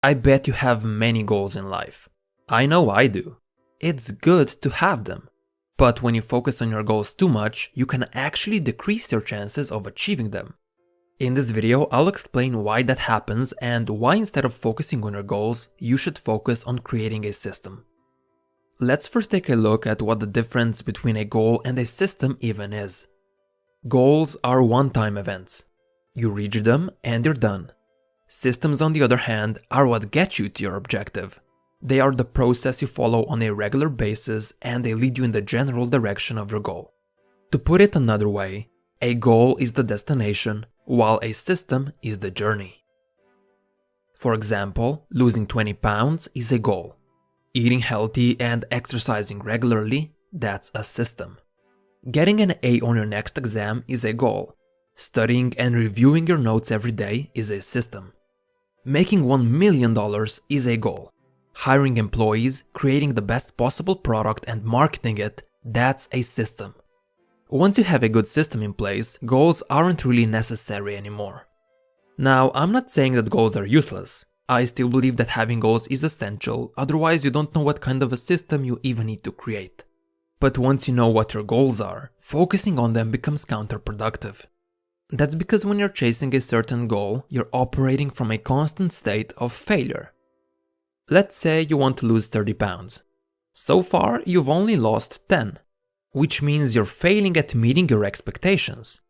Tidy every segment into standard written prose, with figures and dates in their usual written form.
I bet you have many goals in life. I know I do. It's good to have them. But when you focus on your goals too much, you can actually decrease your chances of achieving them. In this video, I'll explain why that happens and why instead of focusing on your goals, you should focus on creating a system. Let's first take a look at what the difference between a goal and a system even is. Goals are one-time events. You reach them and you're done. Systems, on the other hand, are what get you to your objective. They are the process you follow on a regular basis and they lead you in the general direction of your goal. To put it another way, a goal is the destination, while a system is the journey. For example, losing 20 pounds is a goal. Eating healthy and exercising regularly, that's a system. Getting an A on your next exam is a goal. Studying and reviewing your notes every day is a system. Making $1 million is a goal. Hiring employees, creating the best possible product and marketing it, that's a system. Once you have a good system in place, goals aren't really necessary anymore. Now, I'm not saying that goals are useless. I still believe that having goals is essential, otherwise you don't know what kind of a system you even need to create. But once you know what your goals are, focusing on them becomes counterproductive. That's because when you're chasing a certain goal, you're operating from a constant state of failure. Let's say you want to lose 30 pounds. So far, you've only lost 10, which means you're failing at meeting your expectations.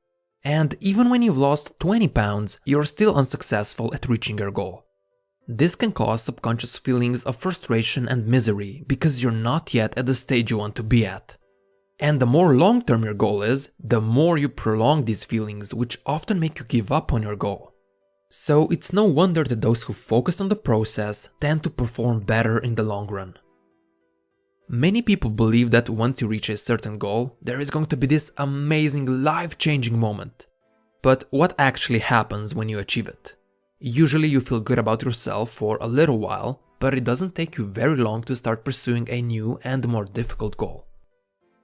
And even when you've lost 20 pounds, you're still unsuccessful at reaching your goal. This can cause subconscious feelings of frustration and misery because you're not yet at the stage you want to be at. And the more long-term your goal is, the more you prolong these feelings, which often make you give up on your goal. So it's no wonder that those who focus on the process tend to perform better in the long run. Many people believe that once you reach a certain goal, there is going to be this amazing life-changing moment. But what actually happens when you achieve it? Usually you feel good about yourself for a little while, but it doesn't take you very long to start pursuing a new and more difficult goal.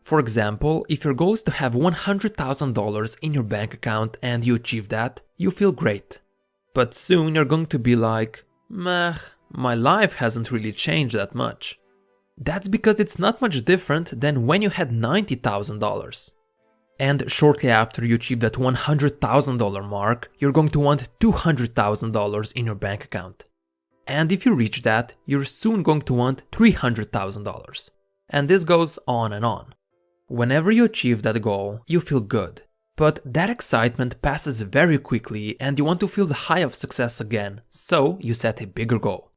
For example, if your goal is to have $100,000 in your bank account and you achieve that, you feel great. But soon you're going to be like, meh, my life hasn't really changed that much. That's because it's not much different than when you had $90,000. And shortly after you achieve that $100,000 mark, you're going to want $200,000 in your bank account. And if you reach that, you're soon going to want $300,000. And this goes on and on. Whenever you achieve that goal, you feel good. But that excitement passes very quickly and you want to feel the high of success again, so you set a bigger goal.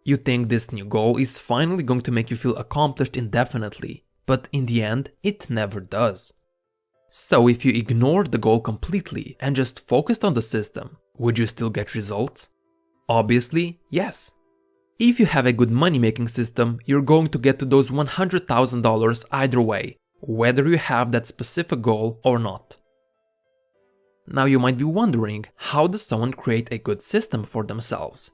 You think this new goal is finally going to make you feel accomplished indefinitely, but in the end, it never does. So if you ignored the goal completely and just focused on the system, would you still get results? Obviously, yes. If you have a good money-making system, you're going to get to those $100,000 either way, whether you have that specific goal or not. Now you might be wondering, how does someone create a good system for themselves?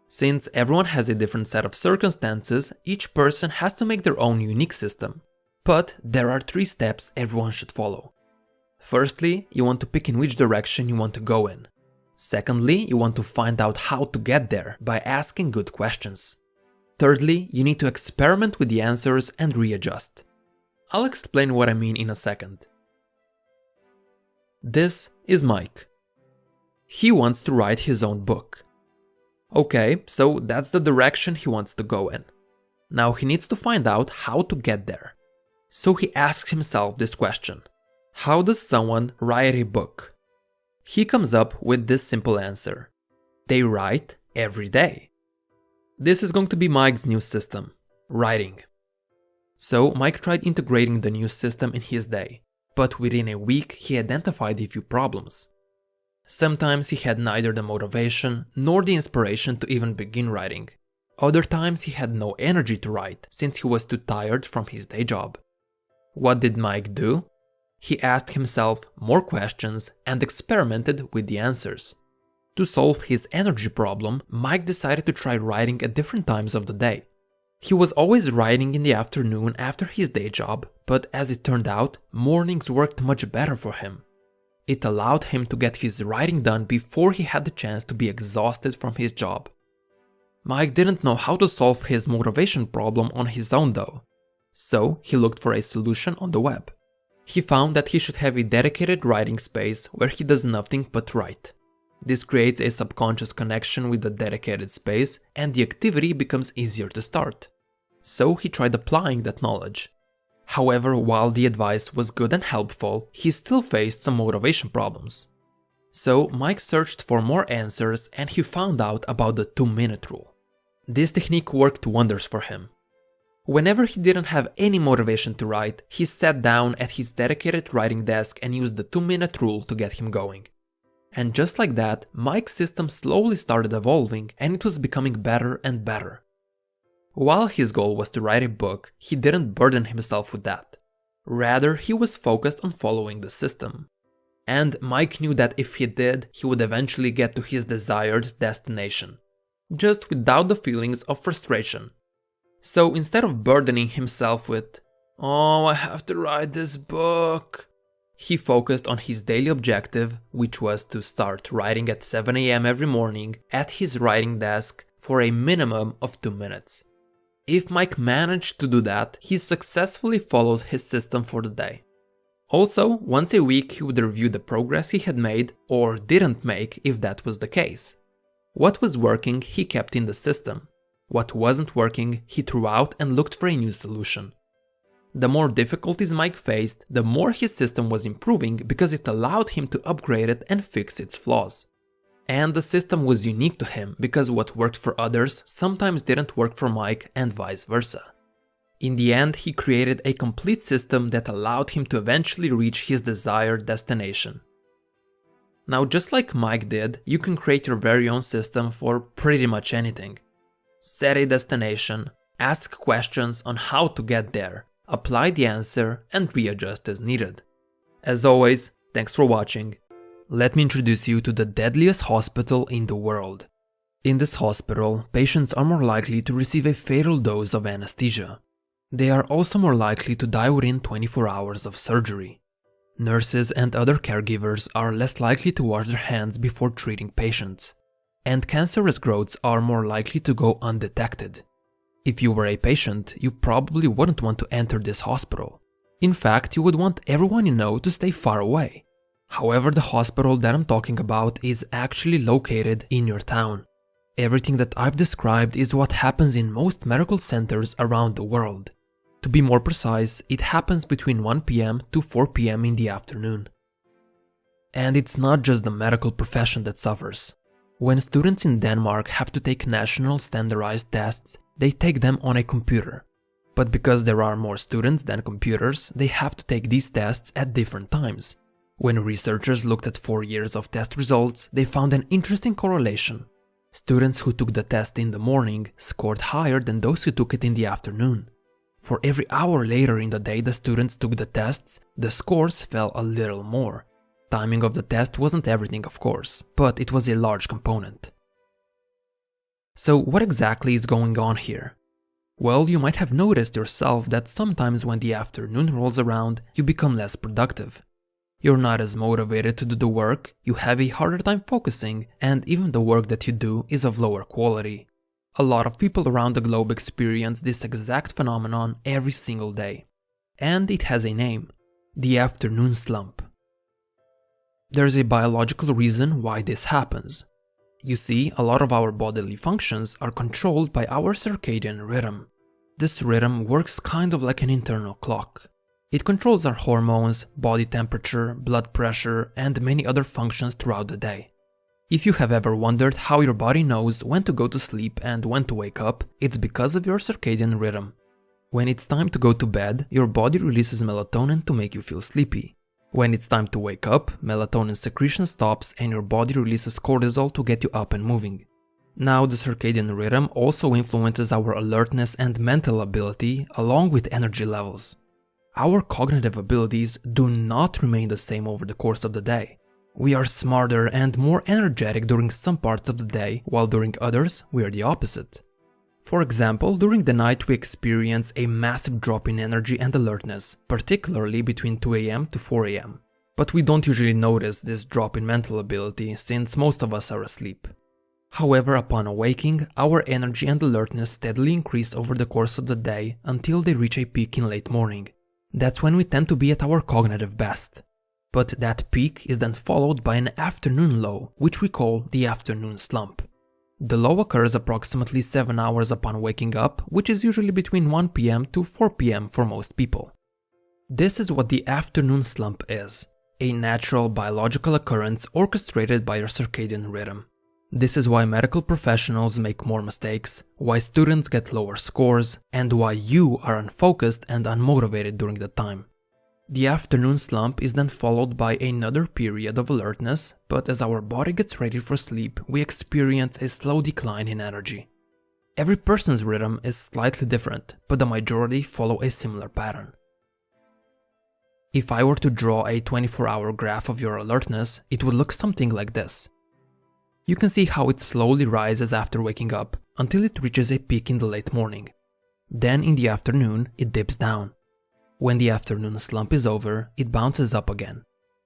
Since everyone has a different set of circumstances, each person has to make their own unique system. But there are 3 steps everyone should follow. Firstly, you want to pick in which direction you want to go in. Secondly, you want to find out how to get there by asking good questions. Thirdly, you need to experiment with the answers and readjust. I'll explain what I mean in a second. This is Mike. He wants to write his own book. Okay, so that's the direction he wants to go in. Now he needs to find out how to get there. So he asks himself this question: how does someone write a book? He comes up with this simple answer: they write every day. This is going to be Mike's new system, writing. So Mike tried integrating the new system in his day, but within a week he identified a few problems. Sometimes he had neither the motivation nor the inspiration to even begin writing. Other times he had no energy to write since he was too tired from his day job. What did Mike do? He asked himself more questions and experimented with the answers. To solve his energy problem, Mike decided to try writing at different times of the day. He was always writing in the afternoon after his day job, but as it turned out, mornings worked much better for him. It allowed him to get his writing done before he had the chance to be exhausted from his job. Mike didn't know how to solve his motivation problem on his own though, so he looked for a solution on the web. He found that he should have a dedicated writing space where he does nothing but write. This creates a subconscious connection with the dedicated space and the activity becomes easier to start. So he tried applying that knowledge. However, while the advice was good and helpful, he still faced some motivation problems. So Mike searched for more answers and he found out about the 2-minute rule. This technique worked wonders for him. Whenever he didn't have any motivation to write, he sat down at his dedicated writing desk and used the 2-minute rule to get him going. And just like that, Mike's system slowly started evolving and it was becoming better and better. While his goal was to write a book, he didn't burden himself with that. Rather, he was focused on following the system. And Mike knew that if he did, he would eventually get to his desired destination, just without the feelings of frustration. So instead of burdening himself with, "Oh, I have to write this book," he focused on his daily objective, which was to start writing at 7 AM every morning at his writing desk for a minimum of 2 minutes. If Mike managed to do that, he successfully followed his system for the day. Also, once a week he would review the progress he had made or didn't make if that was the case. What was working, he kept in the system. What wasn't working, he threw out and looked for a new solution. The more difficulties Mike faced, the more his system was improving because it allowed him to upgrade it and fix its flaws. And the system was unique to him because what worked for others sometimes didn't work for Mike and vice versa. In the end, he created a complete system that allowed him to eventually reach his desired destination. Now, just like Mike did, you can create your very own system for pretty much anything. Set a destination, ask questions on how to get there, apply the answer, and readjust as needed. As always, thanks for watching. Let me introduce you to the deadliest hospital in the world. In this hospital, patients are more likely to receive a fatal dose of anesthesia. They are also more likely to die within 24 hours of surgery. Nurses and other caregivers are less likely to wash their hands before treating patients. And cancerous growths are more likely to go undetected. If you were a patient, you probably wouldn't want to enter this hospital. In fact, you would want everyone you know to stay far away. However, the hospital that I'm talking about is actually located in your town. Everything that I've described is what happens in most medical centers around the world. To be more precise, it happens between 1 PM to 4 PM in the afternoon. And it's not just the medical profession that suffers. When students in Denmark have to take national standardized tests, they take them on a computer. But because there are more students than computers, they have to take these tests at different times. When researchers looked at 4 years of test results, they found an interesting correlation. Students who took the test in the morning scored higher than those who took it in the afternoon. For every hour later in the day the students took the tests, the scores fell a little more. Timing of the test wasn't everything, of course, but it was a large component. So what exactly is going on here? Well, you might have noticed yourself that sometimes when the afternoon rolls around, you become less productive. You're not as motivated to do the work, you have a harder time focusing, and even the work that you do is of lower quality. A lot of people around the globe experience this exact phenomenon every single day. And it has a name: the afternoon slump. There's a biological reason why this happens. You see, a lot of our bodily functions are controlled by our circadian rhythm. This rhythm works kind of like an internal clock. It controls our hormones, body temperature, blood pressure, and many other functions throughout the day. If you have ever wondered how your body knows when to go to sleep and when to wake up, it's because of your circadian rhythm. When it's time to go to bed, your body releases melatonin to make you feel sleepy. When it's time to wake up, melatonin secretion stops and your body releases cortisol to get you up and moving. Now, the circadian rhythm also influences our alertness and mental ability along with energy levels. Our cognitive abilities do not remain the same over the course of the day. We are smarter and more energetic during some parts of the day, while during others we are the opposite. For example, during the night we experience a massive drop in energy and alertness, particularly between 2 AM to 4 AM. But we don't usually notice this drop in mental ability since most of us are asleep. However, upon awaking, our energy and alertness steadily increase over the course of the day until they reach a peak in late morning. That's when we tend to be at our cognitive best. But that peak is then followed by an afternoon low, which we call the afternoon slump. The low occurs approximately 7 hours upon waking up, which is usually between 1 p.m. to 4 p.m. for most people. This is what the afternoon slump is, a natural biological occurrence orchestrated by your circadian rhythm. This is why medical professionals make more mistakes, why students get lower scores, and why you are unfocused and unmotivated during that time. The afternoon slump is then followed by another period of alertness, but as our body gets ready for sleep, we experience a slow decline in energy. Every person's rhythm is slightly different, but the majority follow a similar pattern. If I were to draw a 24-hour graph of your alertness, it would look something like this. You can see how it slowly rises after waking up until it reaches a peak in the late morning. Then in the afternoon, it dips down. When the afternoon slump is over, it bounces up again.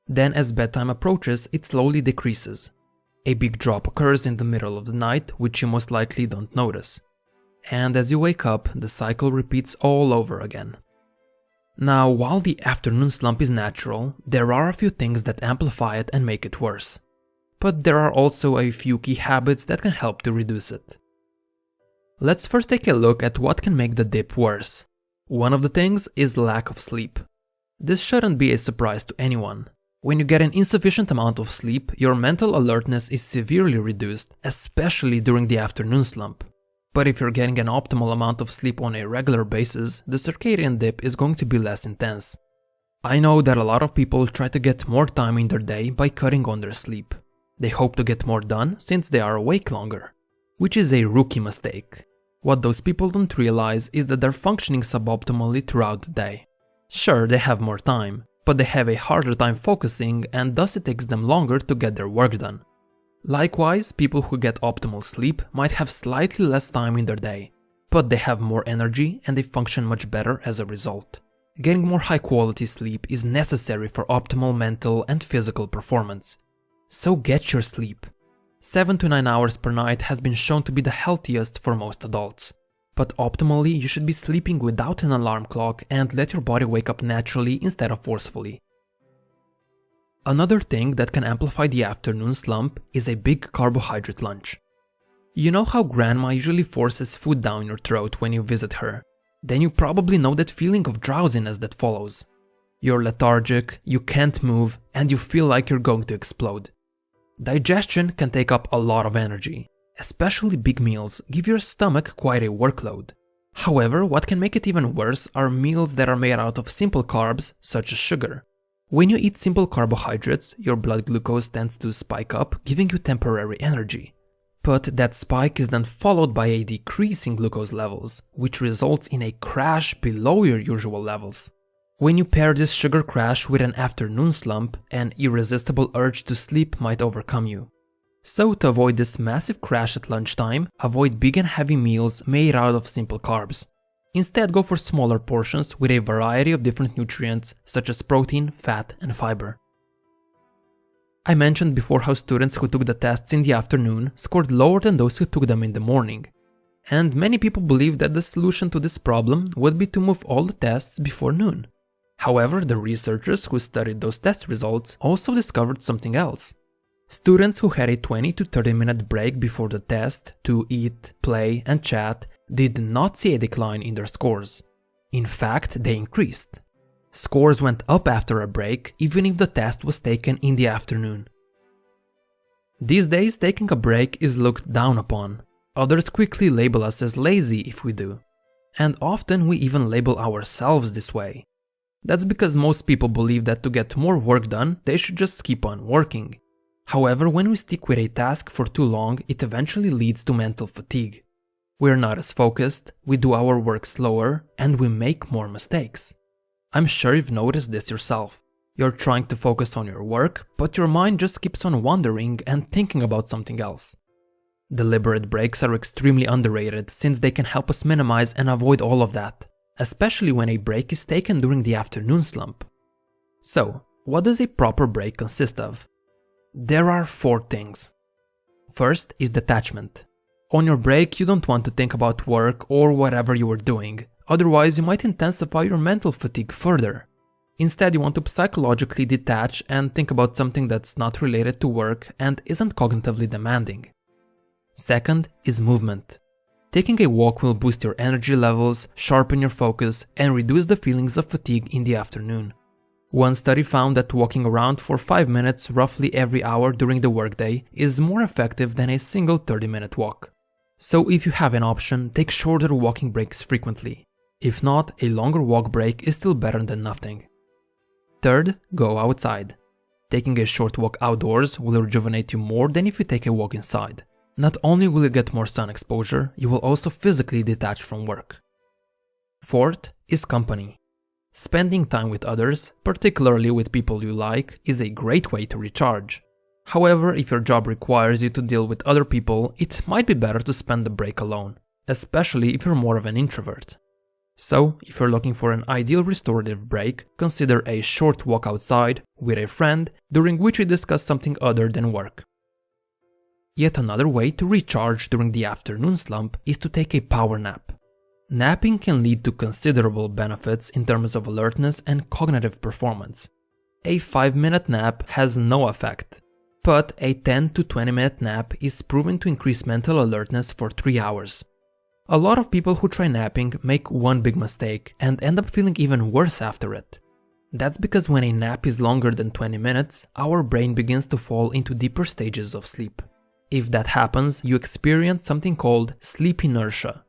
Then as bedtime approaches, it slowly decreases. A big drop occurs in the middle of the night, which you most likely don't notice. And as you wake up, the cycle repeats all over again. Now, while the afternoon slump is natural, there are a few things that amplify it and make it worse. But there are also a few key habits that can help to reduce it. Let's first take a look at what can make the dip worse. One of the things is lack of sleep. This shouldn't be a surprise to anyone. When you get an insufficient amount of sleep, your mental alertness is severely reduced, especially during the afternoon slump. But if you're getting an optimal amount of sleep on a regular basis, the circadian dip is going to be less intense. I know that a lot of people try to get more time in their day by cutting on their sleep. They hope to get more done since they are awake longer, which is a rookie mistake. What those people don't realize is that they're functioning suboptimally throughout the day. Sure, they have more time, but they have a harder time focusing and thus it takes them longer to get their work done. Likewise, people who get optimal sleep might have slightly less time in their day, but they have more energy and they function much better as a result. Getting more high quality sleep is necessary for optimal mental and physical performance. So get your sleep. 7 to 9 hours per night has been shown to be the healthiest for most adults. But optimally, you should be sleeping without an alarm clock and let your body wake up naturally instead of forcefully. Another thing that can amplify the afternoon slump is a big carbohydrate lunch. You know how grandma usually forces food down your throat when you visit her? Then you probably know that feeling of drowsiness that follows. You're lethargic, you can't move, and you feel like you're going to explode. Digestion can take up a lot of energy. Especially big meals give your stomach quite a workload. However, what can make it even worse are meals that are made out of simple carbs, such as sugar. When you eat simple carbohydrates, your blood glucose tends to spike up, giving you temporary energy. But that spike is then followed by a decrease in glucose levels, which results in a crash below your usual levels. When you pair this sugar crash with an afternoon slump, an irresistible urge to sleep might overcome you. So to avoid this massive crash at lunchtime, avoid big and heavy meals made out of simple carbs. Instead, go for smaller portions with a variety of different nutrients such as protein, fat, and fiber. I mentioned before how students who took the tests in the afternoon scored lower than those who took them in the morning. And many people believe that the solution to this problem would be to move all the tests before noon. However, the researchers who studied those test results also discovered something else. Students who had a 20 to 30 minute break before the test to eat, play, and chat did not see a decline in their scores. In fact, they increased. Scores went up after a break, even if the test was taken in the afternoon. These days, taking a break is looked down upon. Others quickly label us as lazy if we do. And often we even label ourselves this way. That's because most people believe that to get more work done, they should just keep on working. However, when we stick with a task for too long, it eventually leads to mental fatigue. We're not as focused, we do our work slower, and we make more mistakes. I'm sure you've noticed this yourself. You're trying to focus on your work, but your mind just keeps on wandering and thinking about something else. Deliberate breaks are extremely underrated since they can help us minimize and avoid all of that, especially when a break is taken during the afternoon slump. So, what does a proper break consist of? There are 4 things. First is detachment. On your break, you don't want to think about work or whatever you were doing, otherwise you might intensify your mental fatigue further. Instead, you want to psychologically detach and think about something that's not related to work and isn't cognitively demanding. Second is movement. Taking a walk will boost your energy levels, sharpen your focus, and reduce the feelings of fatigue in the afternoon. One study found that walking around for 5 minutes roughly every hour during the workday is more effective than a single 30-minute walk. So if you have an option, take shorter walking breaks frequently. If not, a longer walk break is still better than nothing. Third, go outside. Taking a short walk outdoors will rejuvenate you more than if you take a walk inside. Not only will you get more sun exposure, you will also physically detach from work. Fourth is company. Spending time with others, particularly with people you like, is a great way to recharge. However, if your job requires you to deal with other people, it might be better to spend the break alone, especially if you're more of an introvert. So, if you're looking for an ideal restorative break, consider a short walk outside with a friend during which you discuss something other than work. Yet another way to recharge during the afternoon slump is to take a power nap. Napping can lead to considerable benefits in terms of alertness and cognitive performance. A 5-minute nap has no effect, but a 10 to 20-minute nap is proven to increase mental alertness for 3 hours. A lot of people who try napping make one big mistake and end up feeling even worse after it. That's because when a nap is longer than 20 minutes, our brain begins to fall into deeper stages of sleep. If that happens, you experience something called sleep inertia.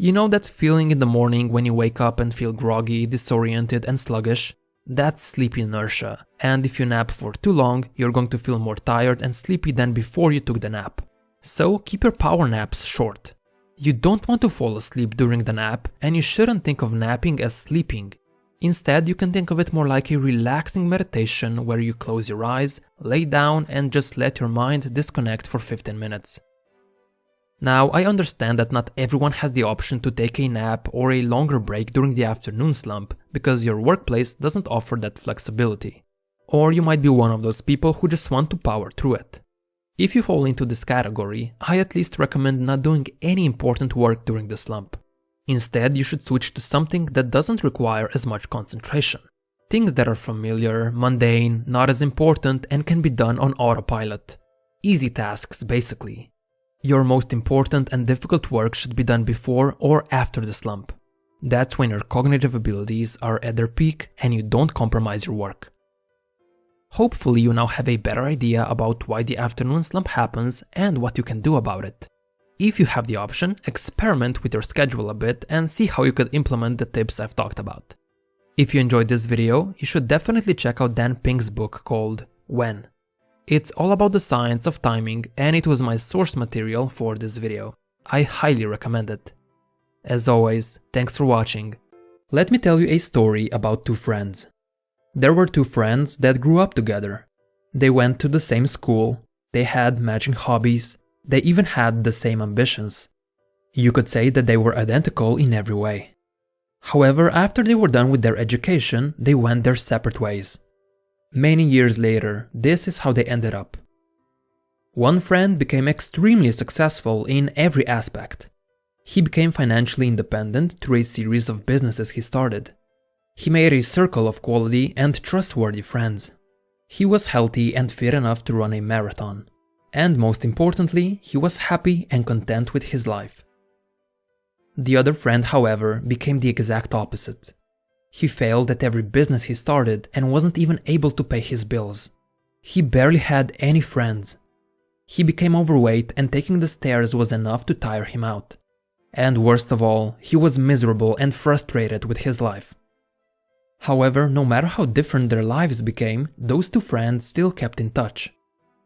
You know that feeling in the morning when you wake up and feel groggy, disoriented and sluggish? That's sleep inertia, and if you nap for too long, you're going to feel more tired and sleepy than before you took the nap. So keep your power naps short. You don't want to fall asleep during the nap, and you shouldn't think of napping as sleeping. Instead, you can think of it more like a relaxing meditation where you close your eyes, lay down and just let your mind disconnect for 15 minutes. Now, I understand that not everyone has the option to take a nap or a longer break during the afternoon slump because your workplace doesn't offer that flexibility. Or you might be one of those people who just want to power through it. If you fall into this category, I at least recommend not doing any important work during the slump. Instead, you should switch to something that doesn't require as much concentration. Things that are familiar, mundane, not as important, and can be done on autopilot. Easy tasks, basically. Your most important and difficult work should be done before or after the slump. That's when your cognitive abilities are at their peak and you don't compromise your work. Hopefully you now have a better idea about why the afternoon slump happens and what you can do about it. If you have the option, experiment with your schedule a bit and see how you could implement the tips I've talked about. If you enjoyed this video, you should definitely check out Dan Pink's book called When. It's all about the science of timing and it was my source material for this video. I highly recommend it. As always, thanks for watching. Let me tell you a story about two friends. There were two friends that grew up together. They went to the same school, they had matching hobbies, they even had the same ambitions. You could say that they were identical in every way. However, after they were done with their education, they went their separate ways. Many years later, this is how they ended up. One friend became extremely successful in every aspect. He became financially independent through a series of businesses he started. He made a circle of quality and trustworthy friends. He was healthy and fit enough to run a marathon. And most importantly, he was happy and content with his life. The other friend, however, became the exact opposite. He failed at every business he started and wasn't even able to pay his bills. He barely had any friends. He became overweight and taking the stairs was enough to tire him out. And worst of all, he was miserable and frustrated with his life. However, no matter how different their lives became, those two friends still kept in touch.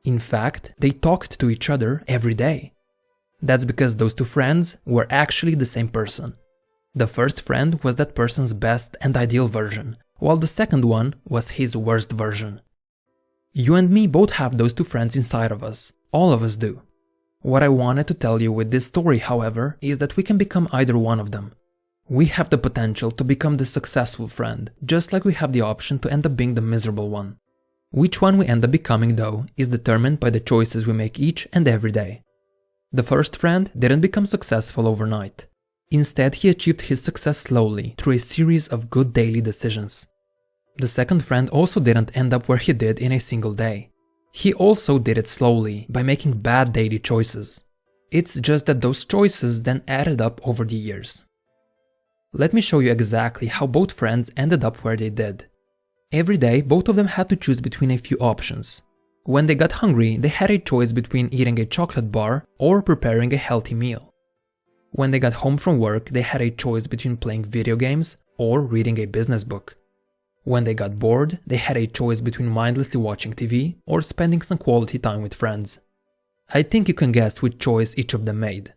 In fact, they talked to each other every day. That's because those two friends were actually the same person. The first friend was that person's best and ideal version, while the second one was his worst version. You and me both have those two friends inside of us. All of us do. What I wanted to tell you with this story, however, is that we can become either one of them. We have the potential to become the successful friend, just like we have the option to end up being the miserable one. Which one we end up becoming, though, is determined by the choices we make each and every day. The first friend didn't become successful overnight. Instead, he achieved his success slowly through a series of good daily decisions. The second friend also didn't end up where he did in a single day. He also did it slowly by making bad daily choices. It's just that those choices then added up over the years. Let me show you exactly how both friends ended up where they did. Every day, both of them had to choose between a few options. When they got hungry, they had a choice between eating a chocolate bar or preparing a healthy meal. When they got home from work, they had a choice between playing video games or reading a business book. When they got bored, they had a choice between mindlessly watching TV or spending some quality time with friends. I think you can guess which choice each of them made.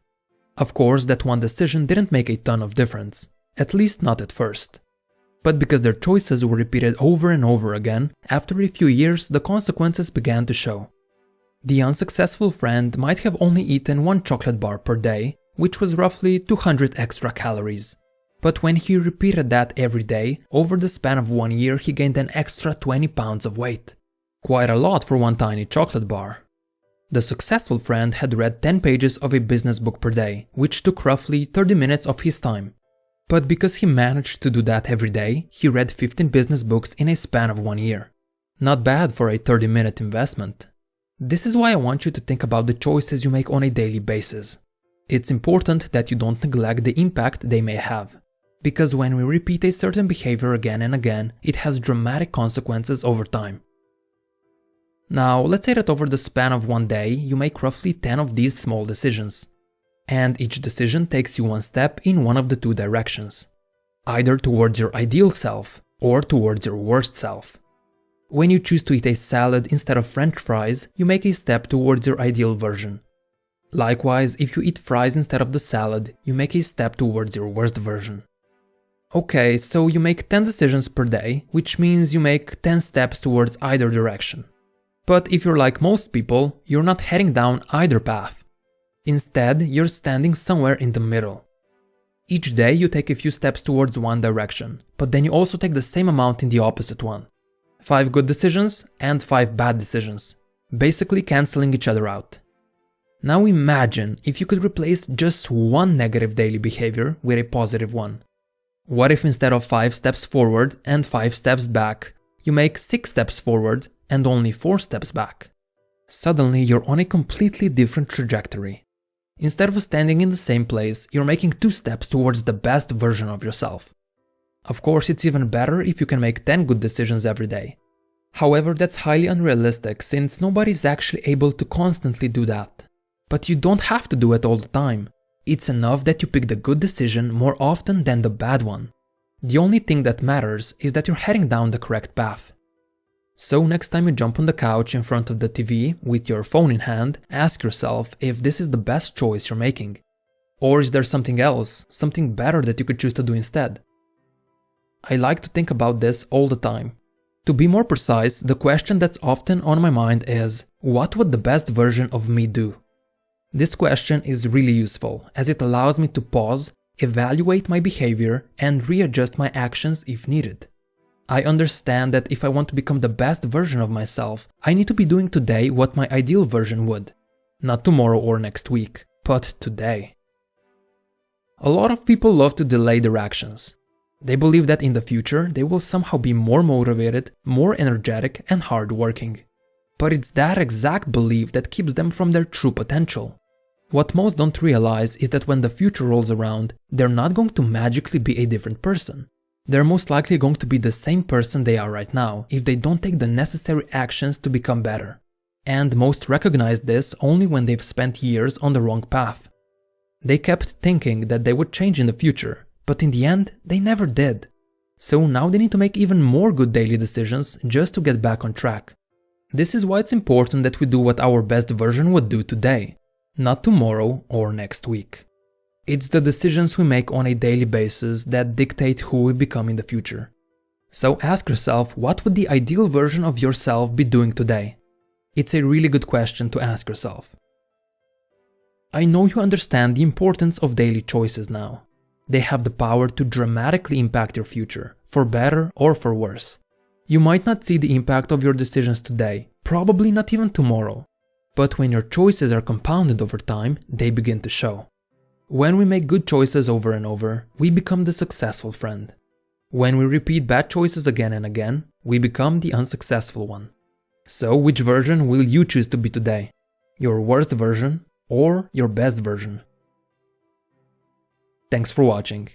Of course, that one decision didn't make a ton of difference, at least not at first. But because their choices were repeated over and over again, after a few years the consequences began to show. The unsuccessful friend might have only eaten one chocolate bar per day, which was roughly 200 extra calories. But when he repeated that every day, over the span of 1 year he gained an extra 20 pounds of weight. Quite a lot for one tiny chocolate bar. The successful friend had read 10 pages of a business book per day, which took roughly 30 minutes of his time. But because he managed to do that every day, he read 15 business books in a span of 1 year. Not bad for a 30-minute investment. This is why I want you to think about the choices you make on a daily basis. It's important that you don't neglect the impact they may have. Because when we repeat a certain behavior again and again, it has dramatic consequences over time. Now, let's say that over the span of 1 day, you make roughly 10 of these small decisions. And each decision takes you one step in one of the two directions. Either towards your ideal self, or towards your worst self. When you choose to eat a salad instead of French fries, you make a step towards your ideal version. Likewise, if you eat fries instead of the salad, you make a step towards your worst version. Okay, so you make 10 decisions per day, which means you make 10 steps towards either direction. But if you're like most people, you're not heading down either path. Instead, you're standing somewhere in the middle. Each day you take a few steps towards one direction, but then you also take the same amount in the opposite one. 5 good decisions and 5 bad decisions, basically cancelling each other out. Now imagine if you could replace just one negative daily behavior with a positive one. What if instead of 5 steps forward and 5 steps back, you make 6 steps forward and only 4 steps back? Suddenly you're on a completely different trajectory. Instead of standing in the same place, you're making 2 steps towards the best version of yourself. Of course, it's even better if you can make 10 good decisions every day. However, that's highly unrealistic since nobody's actually able to constantly do that. But you don't have to do it all the time. It's enough that you pick the good decision more often than the bad one. The only thing that matters is that you're heading down the correct path. So next time you jump on the couch in front of the TV with your phone in hand, ask yourself if this is the best choice you're making. Or is there something else, something better that you could choose to do instead? I like to think about this all the time. To be more precise, the question that's often on my mind is, what would the best version of me do? This question is really useful as it allows me to pause, evaluate my behavior, and readjust my actions if needed. I understand that if I want to become the best version of myself, I need to be doing today what my ideal version would. Not tomorrow or next week, but today. A lot of people love to delay their actions. They believe that in the future they will somehow be more motivated, more energetic, and hardworking. But it's that exact belief that keeps them from their true potential. What most don't realize is that when the future rolls around, they're not going to magically be a different person. They're most likely going to be the same person they are right now if they don't take the necessary actions to become better. And most recognize this only when they've spent years on the wrong path. They kept thinking that they would change in the future, but in the end, they never did. So now they need to make even more good daily decisions just to get back on track. This is why it's important that we do what our best version would do today, not tomorrow or next week. It's the decisions we make on a daily basis that dictate who we become in the future. So ask yourself, what would the ideal version of yourself be doing today? It's a really good question to ask yourself. I know you understand the importance of daily choices now. They have the power to dramatically impact your future, for better or for worse. You might not see the impact of your decisions today, probably not even tomorrow. But when your choices are compounded over time, they begin to show. When we make good choices over and over, we become the successful friend. When we repeat bad choices again and again, we become the unsuccessful one. So which version will you choose to be today? Your worst version or your best version? Thanks for watching.